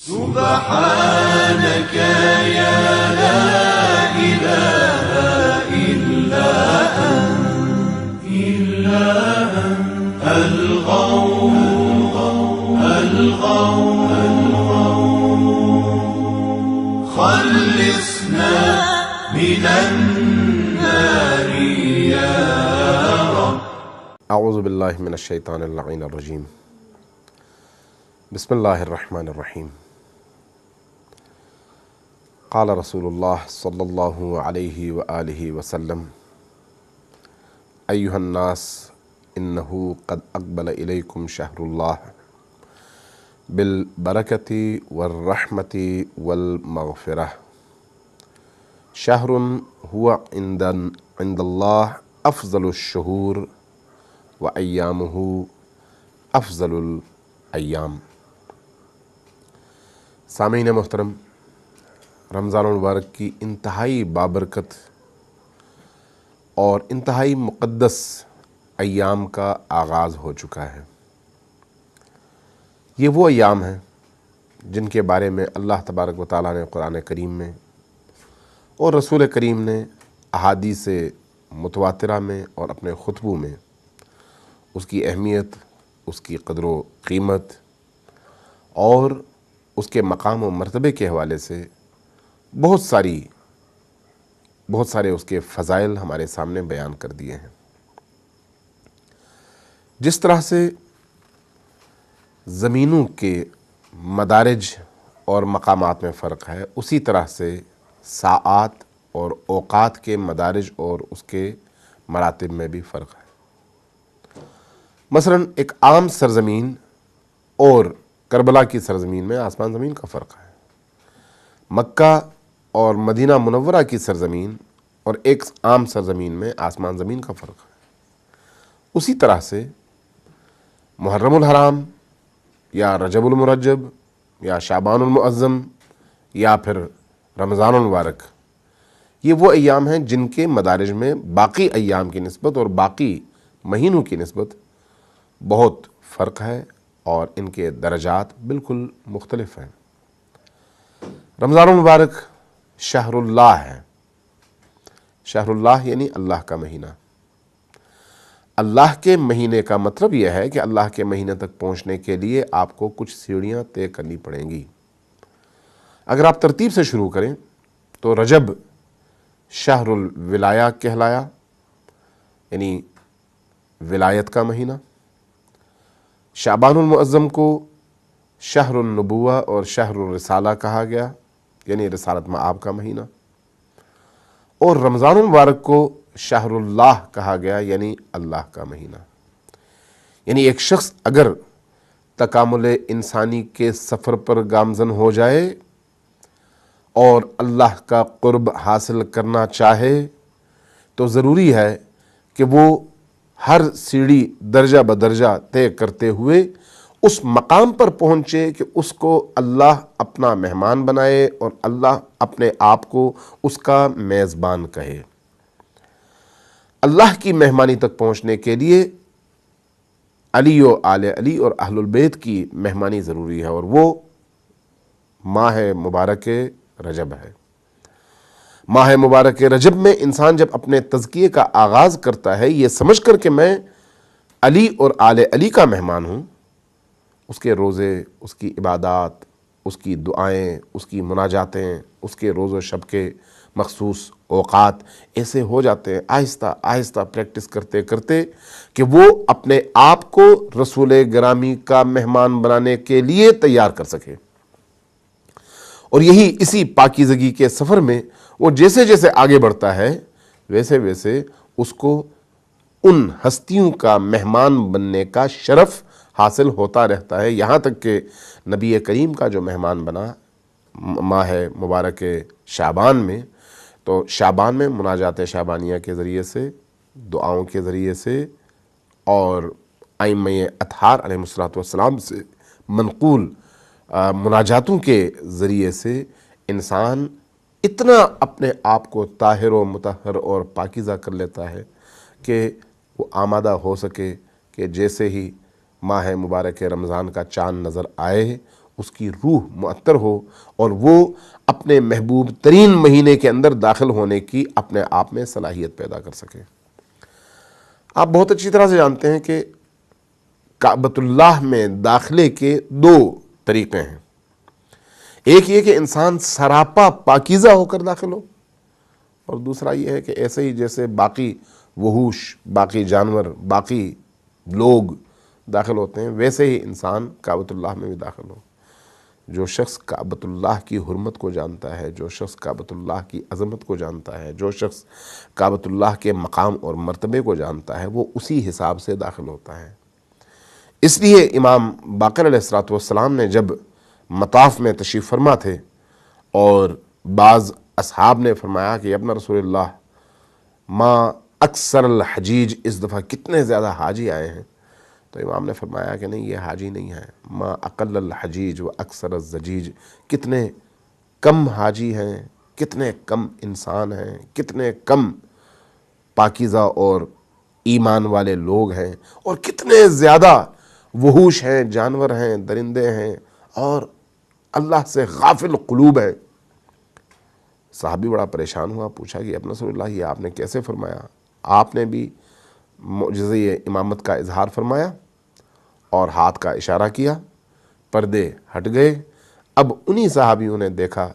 سبحانك يا لا إله إلا أنت الغوث خلصنا من النار يا رب. اعوذ باللہ من الشیطان اللعین الرجیم. بسم اللہ الرحمن الرحیم. قال رسول اللہ صلی اللہ علیہ وآلہ وسلم: ایہا الناس انہو قد اقبل الیکم شہر اللہ بالبرکۃ والرحمۃ والمغفرہ، شہر ہوا عند اللہ افضل الشہور وایامہ افضل الایام. سامعین محترم، رمضان المبارک کی انتہائی بابرکت اور انتہائی مقدس ایام کا آغاز ہو چکا ہے. یہ وہ ایام ہیں جن کے بارے میں اللہ تبارک و تعالیٰ نے قرآن کریم میں اور رسول کریم نے احادیث متواترہ میں اور اپنے خطبوں میں اس کی اہمیت، اس کی قدر و قیمت اور اس کے مقام و مرتبے کے حوالے سے بہت سارے اس کے فضائل ہمارے سامنے بیان کر دیے ہیں. جس طرح سے زمینوں کے مدارج اور مقامات میں فرق ہے، اسی طرح سے ساعات اور اوقات کے مدارج اور اس کے مراتب میں بھی فرق ہے. مثلا ایک عام سرزمین اور کربلا کی سرزمین میں آسمان زمین کا فرق ہے. مکہ اور مدینہ منورہ کی سرزمین اور ایک عام سرزمین میں آسمان زمین کا فرق ہے. اسی طرح سے محرم الحرام یا رجب المرجب یا شعبان المعظم یا پھر رمضان المبارک، یہ وہ ایام ہیں جن کے مدارج میں باقی ایام کی نسبت اور باقی مہینوں کی نسبت بہت فرق ہے اور ان کے درجات بالکل مختلف ہیں. رمضان المبارک شہر اللہ ہے. شہر اللہ یعنی اللہ کا مہینہ. اللہ کے مہینے کا مطلب یہ ہے کہ اللہ کے مہینے تک پہنچنے کے لیے آپ کو کچھ سیڑھیاں طے کرنی پڑیں گی. اگر آپ ترتیب سے شروع کریں تو رجب شہر الولایہ کہلایا، یعنی ولایت کا مہینہ. شعبان المعظم کو شہر النبوہ اور شہر الرسالہ کہا گیا، یعنی رسالت مآب کا مہینہ. اور رمضان المبارک کو شہر اللہ کہا گیا، یعنی اللہ کا مہینہ. یعنی ایک شخص اگر تکامل انسانی کے سفر پر گامزن ہو جائے اور اللہ کا قرب حاصل کرنا چاہے تو ضروری ہے کہ وہ ہر سیڑھی درجہ بدرجہ طے کرتے ہوئے اس مقام پر پہنچے کہ اس کو اللہ اپنا مہمان بنائے اور اللہ اپنے آپ کو اس کا میزبان کہے. اللہ کی مہمانی تک پہنچنے کے لیے علی و آل علی اور اہل البیت کی مہمانی ضروری ہے، اور وہ ماہ مبارک رجب ہے. ماہ مبارک رجب میں انسان جب اپنے تزکیے کا آغاز کرتا ہے یہ سمجھ کر کہ میں علی اور آل علی کا مہمان ہوں، اس کے روزے، اس کی عبادات، اس کی دعائیں، اس کی مناجاتیں، اس کے روز و شب کے مخصوص اوقات ایسے ہو جاتے ہیں آہستہ آہستہ پریکٹس کرتے کرتے کہ وہ اپنے آپ کو رسول گرامی کا مہمان بنانے کے لیے تیار کر سکے. اور یہی اسی پاکیزگی کے سفر میں وہ جیسے جیسے آگے بڑھتا ہے ویسے ویسے اس کو ان ہستیوں کا مہمان بننے کا شرف حاصل ہوتا رہتا ہے، یہاں تک کہ نبی کریم کا جو مہمان بنا ماہ مبارک شعبان میں، تو شعبان میں مناجات شعبانیہ کے ذریعے سے، دعاؤں کے ذریعے سے اور ائمہ اطہار علیہ السلام سے منقول مناجاتوں کے ذریعے سے انسان اتنا اپنے آپ کو طاہر و مطہر اور پاکیزہ کر لیتا ہے کہ وہ آمادہ ہو سکے کہ جیسے ہی ماہ مبارک رمضان کا چاند نظر آئے اس کی روح معطر ہو اور وہ اپنے محبوب ترین مہینے کے اندر داخل ہونے کی اپنے آپ میں صلاحیت پیدا کر سکے۔ آپ بہت اچھی طرح سے جانتے ہیں کہ کعبۃ اللہ میں داخلے کے دو طریقے ہیں۔ ایک یہ کہ انسان سراپا پاکیزہ ہو کر داخل ہو، اور دوسرا یہ ہے کہ ایسے ہی جیسے باقی وحوش، باقی جانور، باقی لوگ داخل ہوتے ہیں، ویسے ہی انسان کعبۃ اللہ میں بھی داخل ہو۔ جو شخص کعبۃ اللہ کی حرمت کو جانتا ہے، جو شخص کعبۃ اللہ کی عظمت کو جانتا ہے، جو شخص کعبۃ اللہ کے مقام اور مرتبے کو جانتا ہے، وہ اسی حساب سے داخل ہوتا ہے۔ اس لیے امام باقر علیہ الصلوۃ والسلام نے جب مطاف میں تشریف فرما تھے اور بعض اصحاب نے فرمایا کہ ابن رسول اللہ، ما اکثر الحجیج، اس دفعہ کتنے زیادہ حاجی آئے ہیں، تو امام نے فرمایا کہ نہیں، یہ حاجی نہیں ہے، ما اقل الحجیج و اکثر الزجیج، کتنے کم حاجی ہیں، کتنے کم انسان ہیں، کتنے کم پاکیزہ اور ایمان والے لوگ ہیں، اور کتنے زیادہ وحوش ہیں، جانور ہیں، درندے ہیں، اور اللہ سے غافل قلوب ہیں۔ صحابی بڑا پریشان ہوا، پوچھا کہ ابن رسول اللہ، یہ آپ نے کیسے فرمایا؟ آپ نے بھی معجزۂ امامت کا اظہار فرمایا اور ہاتھ کا اشارہ کیا، پردے ہٹ گئے۔ اب انہی صحابیوں نے دیکھا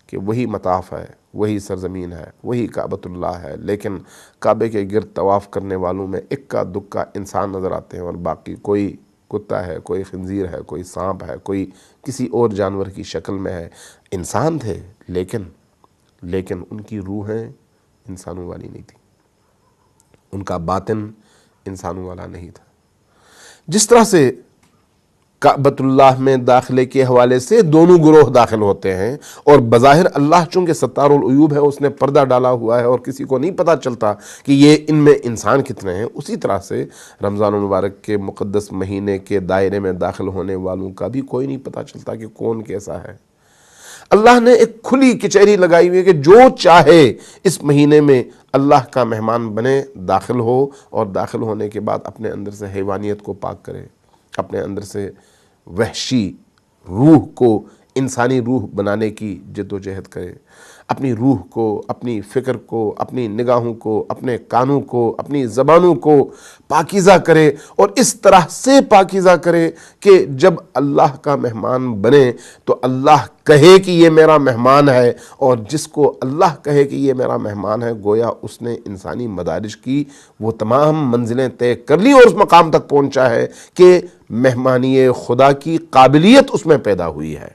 کہ وہی مطاف ہے، وہی سرزمین ہے، وہی کعبۃ اللہ ہے، لیکن کعبے کے گرد طواف کرنے والوں میں اکا دکا انسان نظر آتے ہیں، اور باقی کوئی کتا ہے، کوئی خنزیر ہے، کوئی سانپ ہے، کوئی کسی اور جانور کی شکل میں ہے۔ انسان تھے، لیکن ان کی روحیں انسانوں والی نہیں تھی، ان کا باطن انسانوں والا نہیں تھا۔ جس طرح سے کعبۃ اللہ میں داخلے کے حوالے سے دونوں گروہ داخل ہوتے ہیں، اور بظاہر اللہ چونکہ ستار العیوب ہے، اس نے پردہ ڈالا ہوا ہے اور کسی کو نہیں پتہ چلتا کہ یہ ان میں انسان کتنے ہیں، اسی طرح سے رمضان المبارک کے مقدس مہینے کے دائرے میں داخل ہونے والوں کا بھی کوئی نہیں پتہ چلتا کہ کون کیسا ہے۔ اللہ نے ایک کھلی کچہری لگائی ہوئی ہے کہ جو چاہے اس مہینے میں اللہ کا مہمان بنے، داخل ہو، اور داخل ہونے کے بعد اپنے اندر سے حیوانیت کو پاک کرے، اپنے اندر سے وحشی روح کو انسانی روح بنانے کی جد و جہد کرے، اپنی روح کو، اپنی فکر کو، اپنی نگاہوں کو، اپنے کانوں کو، اپنی زبانوں کو پاکیزہ کرے، اور اس طرح سے پاکیزہ کرے کہ جب اللہ کا مہمان بنے تو اللہ کہے کہ یہ میرا مہمان ہے، اور جس کو اللہ کہے کہ یہ میرا مہمان ہے، گویا اس نے انسانی مدارج کی وہ تمام منزلیں طے کر لی اور اس مقام تک پہنچا ہے کہ مہمانی خدا کی قابلیت اس میں پیدا ہوئی ہے۔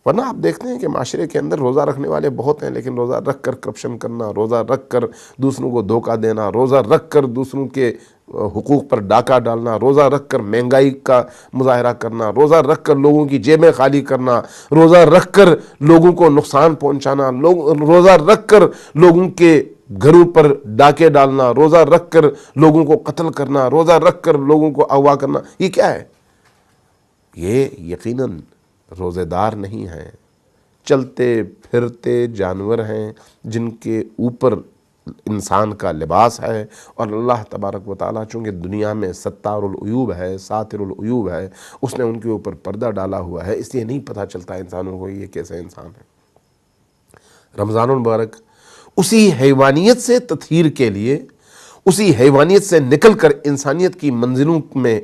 ورنہ آپ دیکھتے ہیں کہ معاشرے کے اندر روزہ رکھنے والے بہت ہیں، لیکن روزہ رکھ کر کرپشن کرنا، روزہ رکھ کر دوسروں کو دھوکہ دینا، روزہ رکھ کر دوسروں کے حقوق پر ڈاکہ ڈالنا، روزہ رکھ کر مہنگائی کا مظاہرہ کرنا، روزہ رکھ کر لوگوں کی جیبیں خالی کرنا، روزہ رکھ کر لوگوں کو نقصان پہنچانا، روزہ رکھ کر لوگوں کے گھروں پر ڈاکے ڈالنا، روزہ رکھ کر لوگوں کو قتل کرنا، روزہ رکھ کر لوگوں کو اغوا کرنا، یہ کیا ہے؟ یہ یقیناً روزے دار نہیں ہیں، چلتے پھرتے جانور ہیں جن کے اوپر انسان کا لباس ہے، اور اللہ تبارک و تعالیٰ چونکہ دنیا میں ستار العیوب ہے، ساتر العیوب ہے، اس نے ان کے اوپر پردہ ڈالا ہوا ہے، اس لیے نہیں پتہ چلتا انسانوں کو یہ کیسے انسان ہے۔ رمضان المبارک اسی حیوانیت سے تطہیر کے لیے، اسی حیوانیت سے نکل کر انسانیت کی منزلوں میں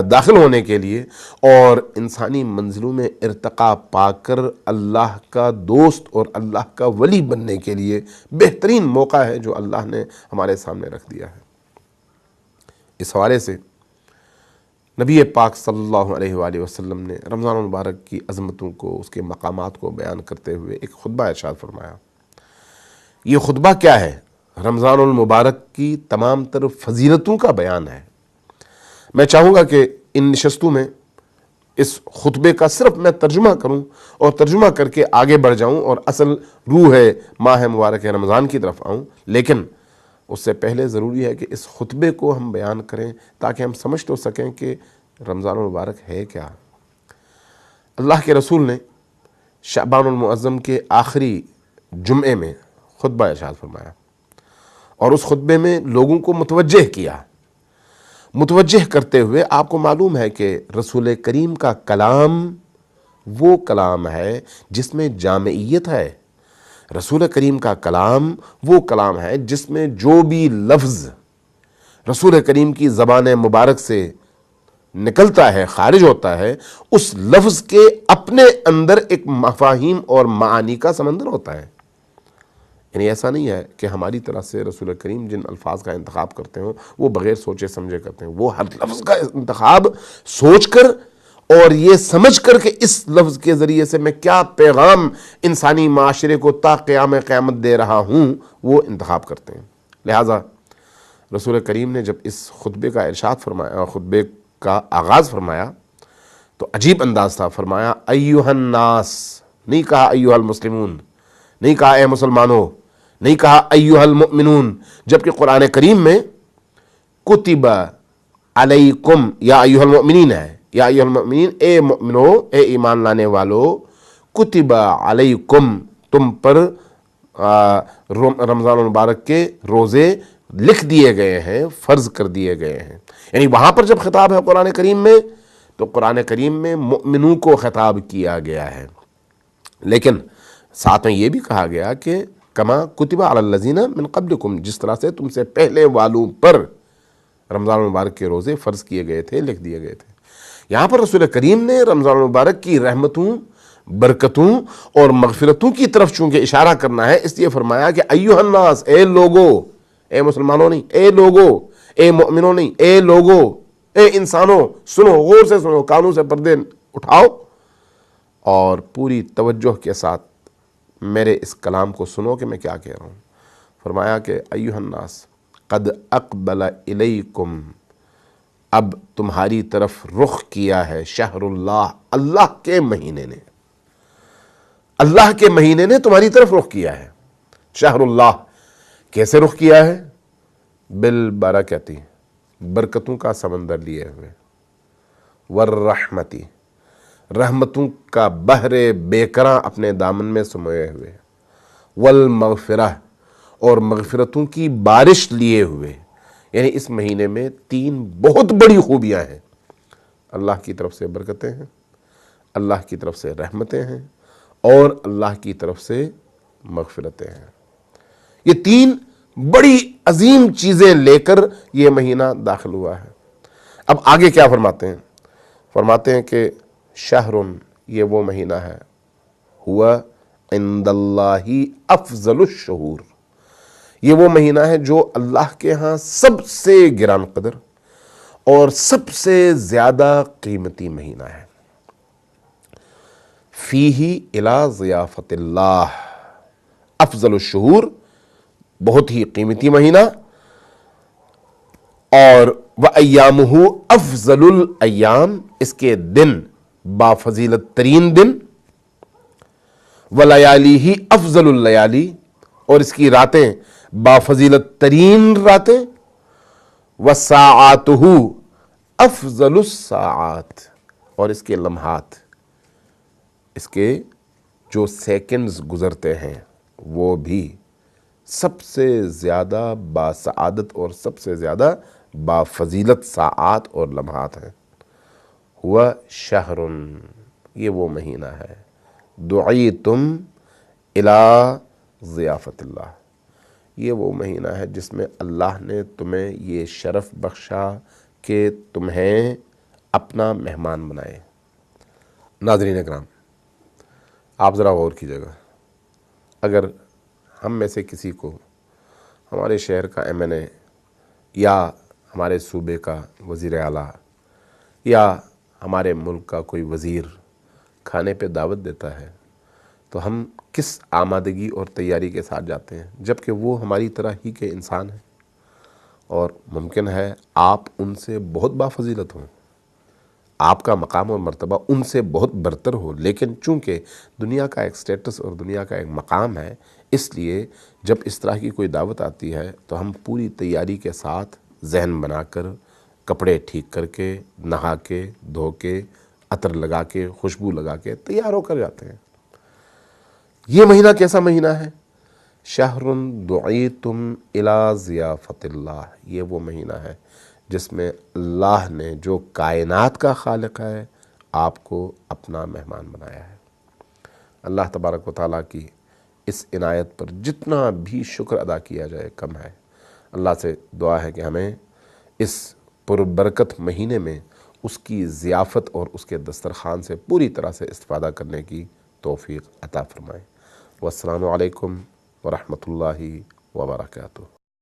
داخل ہونے کے لیے، اور انسانی منزلوں میں ارتقا پا کر اللہ کا دوست اور اللہ کا ولی بننے کے لیے بہترین موقع ہے جو اللہ نے ہمارے سامنے رکھ دیا ہے۔ اس حوالے سے نبی پاک صلی اللہ علیہ وآلہ وسلم نے رمضان المبارک کی عظمتوں کو، اس کے مقامات کو بیان کرتے ہوئے ایک خطبہ ارشاد فرمایا۔ یہ خطبہ کیا ہے؟ رمضان المبارک کی تمام تر فضیلتوں کا بیان ہے۔ میں چاہوں گا کہ ان نشستوں میں اس خطبے کا صرف میں ترجمہ کروں اور ترجمہ کر کے آگے بڑھ جاؤں اور اصل روح ماہ مبارک رمضان کی طرف آؤں، لیکن اس سے پہلے ضروری ہے کہ اس خطبے کو ہم بیان کریں تاکہ ہم سمجھ تو سکیں کہ رمضان المبارک ہے کیا۔ اللہ کے رسول نے شعبان المعظم کے آخری جمعے میں خطبہ ارشاد فرمایا، اور اس خطبے میں لوگوں کو متوجہ کیا۔ متوجہ کرتے ہوئے آپ کو معلوم ہے کہ رسول کریم کا کلام وہ کلام ہے جس میں جامعیت ہے۔ رسول کریم کا کلام وہ کلام ہے جس میں جو بھی لفظ رسول کریم کی زبان مبارک سے نکلتا ہے، خارج ہوتا ہے، اس لفظ کے اپنے اندر ایک مفاہیم اور معانی کا سمندر ہوتا ہے۔ یعنی ایسا نہیں ہے کہ ہماری طرح سے رسول کریم جن الفاظ کا انتخاب کرتے ہوں وہ بغیر سوچے سمجھے کرتے ہیں، وہ ہر لفظ کا انتخاب سوچ کر اور یہ سمجھ کر کہ اس لفظ کے ذریعے سے میں کیا پیغام انسانی معاشرے کو تا قیام قیامت دے رہا ہوں وہ انتخاب کرتے ہیں۔ لہٰذا رسول کریم نے جب اس خطبے کا ارشاد فرمایا، خطبے کا آغاز فرمایا تو عجیب انداز تھا۔ فرمایا ایھا الناس، نہیں کہا ایھا المسلمون، نہیں کہا اے مسلمانوں، نہیں کہا ایھا المؤمنون، جبکہ قرآن کریم میں کتب علیکم یا ایھا المؤمنین ہے، یا ایھا المؤمنین، اے مؤمنو، اے ایمان لانے والو، کتب علیکم، تم پر رمضان المبارک کے روزے لکھ دیے گئے ہیں، فرض کر دیے گئے ہیں۔ یعنی وہاں پر جب خطاب ہے قرآن کریم میں تو قرآن کریم میں مؤمنوں کو خطاب کیا گیا ہے، لیکن ساتھ میں یہ بھی کہا گیا کہ کما کتب علی الذین من قبلکم، جس طرح سے تم سے پہلے والوں پر رمضان المبارک کے روزے فرض کیے گئے تھے، لکھ دیے گئے تھے۔ یہاں پر رسول کریم نے رمضان المبارک کی رحمتوں، برکتوں اور مغفرتوں کی طرف چونکہ اشارہ کرنا ہے، اس لیے فرمایا کہ ایھا الناس، اے لوگو، اے مسلمانوں نہیں، اے لوگو، اے مؤمنوں نہیں، اے لوگو، اے انسانوں، سنو، غور سے سنو، کانوں سے پردے اٹھاؤ اور پوری توجہ کے ساتھ میرے اس کلام کو سنو کہ میں کیا کہہ رہا ہوں۔ فرمایا کہ ایھا الناس قد اقبل الیکم، اب تمہاری طرف رخ کیا ہے شہر اللہ، اللہ کے مہینے نے، اللہ کے مہینے نے تمہاری طرف رخ کیا ہے۔ شہر اللہ کیسے رخ کیا ہے؟ بالبرکتی، برکتوں کا سمندر لیے ہوئے، والرحمتی، رحمتوں کا بحر بے کراں اپنے دامن میں سموئے ہوئے، والمغفرہ، اور مغفرتوں کی بارش لیے ہوئے۔ یعنی اس مہینے میں 3 بہت بڑی خوبیاں ہیں، اللہ کی طرف سے برکتیں ہیں، اللہ کی طرف سے رحمتیں ہیں، اور اللہ کی طرف سے مغفرتیں ہیں۔ یہ 3 بڑی عظیم چیزیں لے کر یہ مہینہ داخل ہوا ہے۔ اب آگے کیا فرماتے ہیں؟ فرماتے ہیں کہ شہر، یہ وہ مہینہ ہے، ہوا عند اللہ افضل الشہور، یہ وہ مہینہ ہے جو اللہ کے ہاں سب سے گران قدر اور سب سے زیادہ قیمتی مہینہ ہے۔ فیہ الی ضیافت اللہ، افضل الشہور، بہت ہی قیمتی مہینہ، اور وَأَيَّامُهُ افضل الایام، اس کے دن بافضیلت ترین دن، وَلَيَالِهِ افضل اللیالی، اور اس کی راتیں بافضیلت ترین راتیں، وَسَاعَاتُهُ افضل الساعات، اور اس کے لمحات، اس کے جو سیکنڈز گزرتے ہیں وہ بھی سب سے زیادہ باسعادت اور سب سے زیادہ بافضیلت ساعات اور لمحات ہیں۔ ہوا شہر، یہ وہ مہینہ ہے، دعیتم الی ضیافت اللہ، یہ وہ مہینہ ہے جس میں اللہ نے تمہیں یہ شرف بخشا کہ تمہیں اپنا مہمان بنائے۔ ناظرین اکرام، آپ ذرا غور کیجیے گا، اگر ہم میں سے کسی کو ہمارے شہر کا MNA یا ہمارے صوبے کا وزیر اعلیٰ یا ہمارے ملک کا کوئی وزیر کھانے پہ دعوت دیتا ہے تو ہم کس آمادگی اور تیاری کے ساتھ جاتے ہیں، جبکہ وہ ہماری طرح ہی کے انسان ہیں، اور ممکن ہے آپ ان سے بہت بافضیلت ہوں، آپ کا مقام اور مرتبہ ان سے بہت برتر ہو، لیکن چونکہ دنیا کا ایک سٹیٹس اور دنیا کا ایک مقام ہے، اس لیے جب اس طرح کی کوئی دعوت آتی ہے تو ہم پوری تیاری کے ساتھ ذہن بنا کر، کپڑے ٹھیک کر کے، نہا کے، دھو کے، عطر لگا کے، خوشبو لگا کے تیار ہو کر جاتے ہیں۔ یہ مہینہ کیسا مہینہ ہے؟ شہر دعیتم الی ضیافت اللہ، یہ وہ مہینہ ہے جس میں اللہ نے، جو کائنات کا خالق ہے، آپ کو اپنا مہمان بنایا ہے۔ اللہ تبارک و تعالیٰ کی اس عنایت پر جتنا بھی شکر ادا کیا جائے کم ہے۔ اللہ سے دعا ہے کہ ہمیں اس پربرکت مہینے میں اس کی ضیافت اور اس کے دسترخوان سے پوری طرح سے استفادہ کرنے کی توفیق عطا فرمائے۔ والسلام علیکم ورحمۃ اللہ وبرکاتہ۔